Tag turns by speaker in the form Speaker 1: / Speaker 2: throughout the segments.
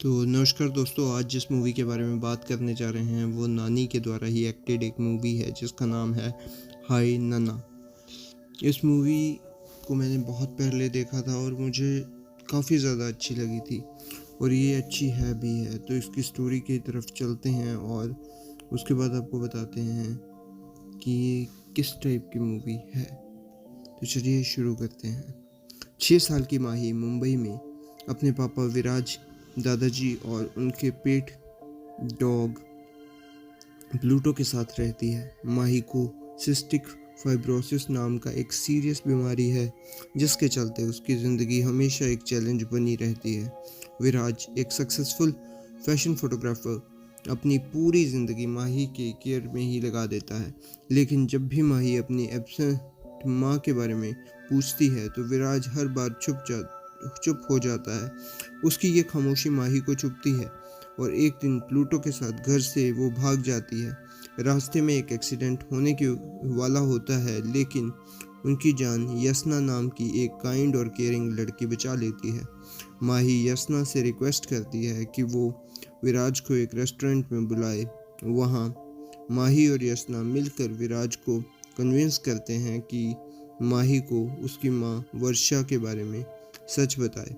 Speaker 1: तो नमस्कार दोस्तों, आज जिस मूवी के बारे में बात करने जा रहे हैं वो नानी के द्वारा ही एक्टेड एक मूवी है जिसका नाम है हाय नन्ना। इस मूवी को मैंने बहुत पहले देखा था और मुझे काफ़ी ज़्यादा अच्छी लगी थी और ये अच्छी है भी है। तो इसकी स्टोरी की तरफ चलते हैं और उसके बाद आपको बताते हैं कि ये किस टाइप की मूवी है। तो चलिए शुरू करते हैं। 6 साल की माही मुंबई में अपने पापा विराज, दादाजी और उनके पेट डॉग प्लूटो के साथ रहती है। माही को सिस्टिक फाइब्रोसिस नाम का एक सीरियस बीमारी है जिसके चलते उसकी ज़िंदगी हमेशा एक चैलेंज बनी रहती है। विराज एक सक्सेसफुल फैशन फोटोग्राफर अपनी पूरी ज़िंदगी माही के केयर में ही लगा देता है, लेकिन जब भी माही अपनी एब्सेंट माँ के बारे में पूछती है तो विराज हर बार चुप हो जाता है। उसकी ये खामोशी माही को चुभती है और एक दिन प्लूटो के साथ घर से वो भाग जाती है। रास्ते में एक एक्सीडेंट होने के वाला होता है, लेकिन उनकी जान यसना नाम की एक काइंड और केयरिंग लड़की बचा लेती है। माही यसना से रिक्वेस्ट करती है कि वो विराज को एक रेस्टोरेंट में बुलाए। वहाँ माही और यसना मिलकर विराज को कन्विंस करते हैं कि माही को उसकी माँ वर्षा के बारे में सच बताए।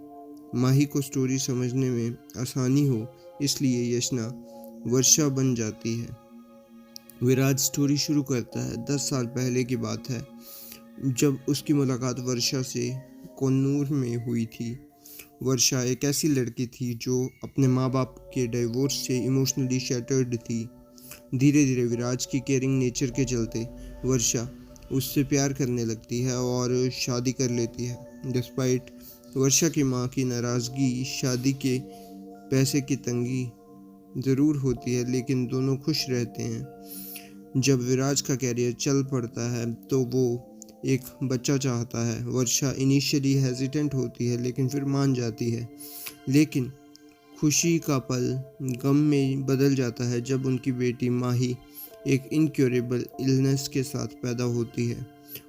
Speaker 1: माही को स्टोरी समझने में आसानी हो इसलिए यशना वर्षा बन जाती है। विराज स्टोरी शुरू करता है। 10 साल पहले की बात है जब उसकी मुलाकात वर्षा से कोन्नूर में हुई थी। वर्षा एक ऐसी लड़की थी जो अपने माँ बाप के डिवोर्स से इमोशनली शैटर्ड थी। धीरे धीरे विराज की केयरिंग नेचर के चलते वर्षा उससे प्यार करने लगती है और शादी कर लेती है। डिस्पाइट वर्षा की माँ की नाराज़गी, शादी के पैसे की तंगी ज़रूर होती है, लेकिन दोनों खुश रहते हैं। जब विराज का कैरियर चल पड़ता है तो वो एक बच्चा चाहता है। वर्षा इनिशियली हेजिटेंट होती है लेकिन फिर मान जाती है, लेकिन खुशी का पल गम में बदल जाता है जब उनकी बेटी माही एक इनक्योरेबल इलनेस के साथ पैदा होती है।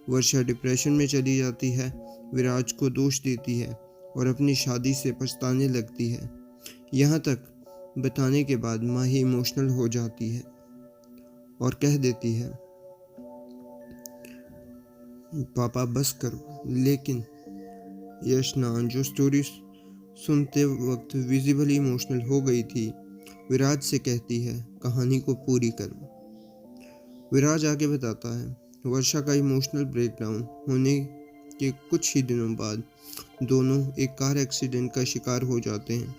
Speaker 1: वर्षा डिप्रेशन में चली जाती है, विराज को दोष देती है और अपनी शादी से पछताने लगती है। यहाँ तक बताने के बाद माही इमोशनल हो जाती है और कह देती है, पापा बस करो। लेकिन यशना, जो स्टोरी सुनते वक्त विजिबली इमोशनल हो गई थी, विराज से कहती है, कहानी को पूरी करो। विराज आगे बताता है, वर्षा का इमोशनल ब्रेकडाउन होने के कुछ ही दिनों बाद दोनों एक कार एक्सीडेंट का शिकार हो जाते हैं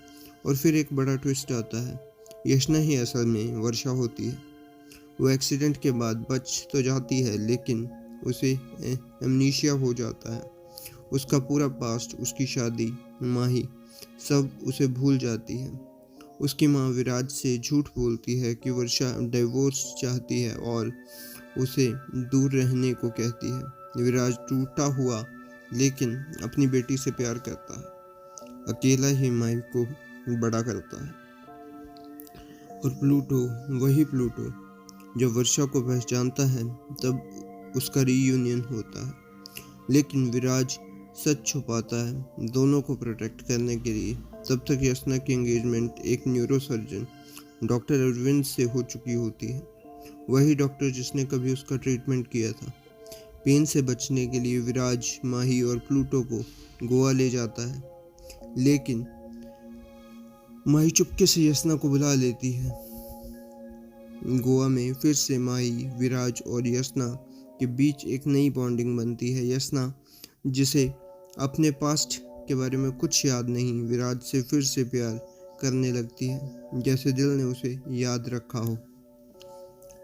Speaker 1: और फिर एक बड़ा ट्विस्ट आता है। यशना ही असल में वर्षा होती है। वो एक्सीडेंट के बाद बच तो जाती है लेकिन उसे एमनीशिया हो जाता है। उसका पूरा पास्ट, उसकी शादी, माही, सब उसे भूल जाती है। उसकी माँ विराज से झूठ बोलती है कि वर्षा डिवोर्स चाहती है और उसे दूर रहने को कहती है। विराज टूटा हुआ लेकिन अपनी बेटी से प्यार करता है। अकेला ही माही को बड़ा करता है। और प्लूटो, वही प्लूटो जब वर्षा को पहचानता है तब उसका रीयूनियन होता है, लेकिन विराज सच छुपाता है दोनों को प्रोटेक्ट करने के लिए। तब तक यसना की एंगेजमेंट एक न्यूरोसर्जन डॉक्टर अरविंद से हो चुकी होती है, वही डॉक्टर जिसने कभी उसका ट्रीटमेंट किया था। पेन से बचने के लिए विराज माही और प्लूटो को गोवा ले जाता है, लेकिन माही चुपके से यसना को बुला लेती है। गोवा में फिर से माही, विराज और यसना के बीच एक नई बॉन्डिंग बनती है। यसना, जिसे अपने पास्ट के बारे में कुछ याद नहीं, विराज से फिर से प्यार करने लगती है जैसे दिल ने उसे याद रखा हो।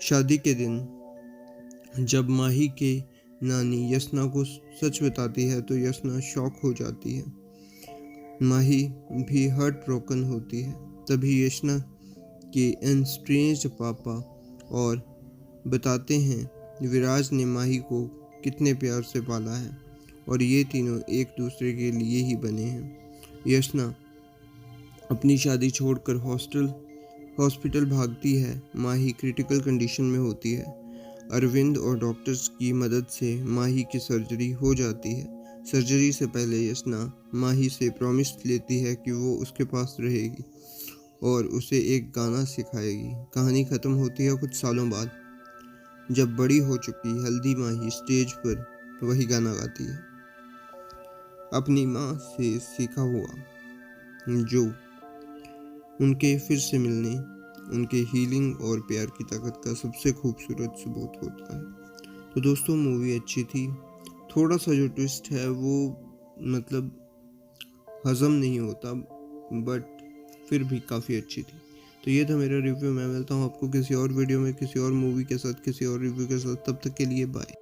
Speaker 1: शादी के दिन जब माही के नानी यसना को सच बताती है तो यसना शॉक हो जाती है। माही भी हर्ट ब्रोकन होती है। तभी यशना के एनस्ट्रेंज्ड पापा और बताते हैं विराज ने माही को कितने प्यार से पाला है और ये तीनों एक दूसरे के लिए ही बने हैं। यशना अपनी शादी छोड़कर हॉस्पिटल भागती है। माही क्रिटिकल कंडीशन में होती है। अरविंद और डॉक्टर्स की मदद से माही की सर्जरी हो जाती है। सर्जरी से पहले यशना माही से प्रॉमिस लेती है कि वो उसके पास रहेगी और उसे एक गाना सिखाएगी। कहानी ख़त्म होती है कुछ सालों बाद, जब बड़ी हो चुकी हल्दी माही स्टेज पर वही गाना गाती है, अपनी माँ से सीखा हुआ, जो उनके फिर से मिलने, उनके हीलिंग और प्यार की ताकत का सबसे खूबसूरत सबूत होता है। तो दोस्तों, मूवी अच्छी थी। थोड़ा सा जो ट्विस्ट है वो मतलब हज़म नहीं होता, बट फिर भी काफ़ी अच्छी थी। तो ये था मेरा रिव्यू। मैं मिलता हूँ आपको किसी और वीडियो में, किसी और मूवी के साथ, किसी और रिव्यू के साथ। तब तक के लिए बाय।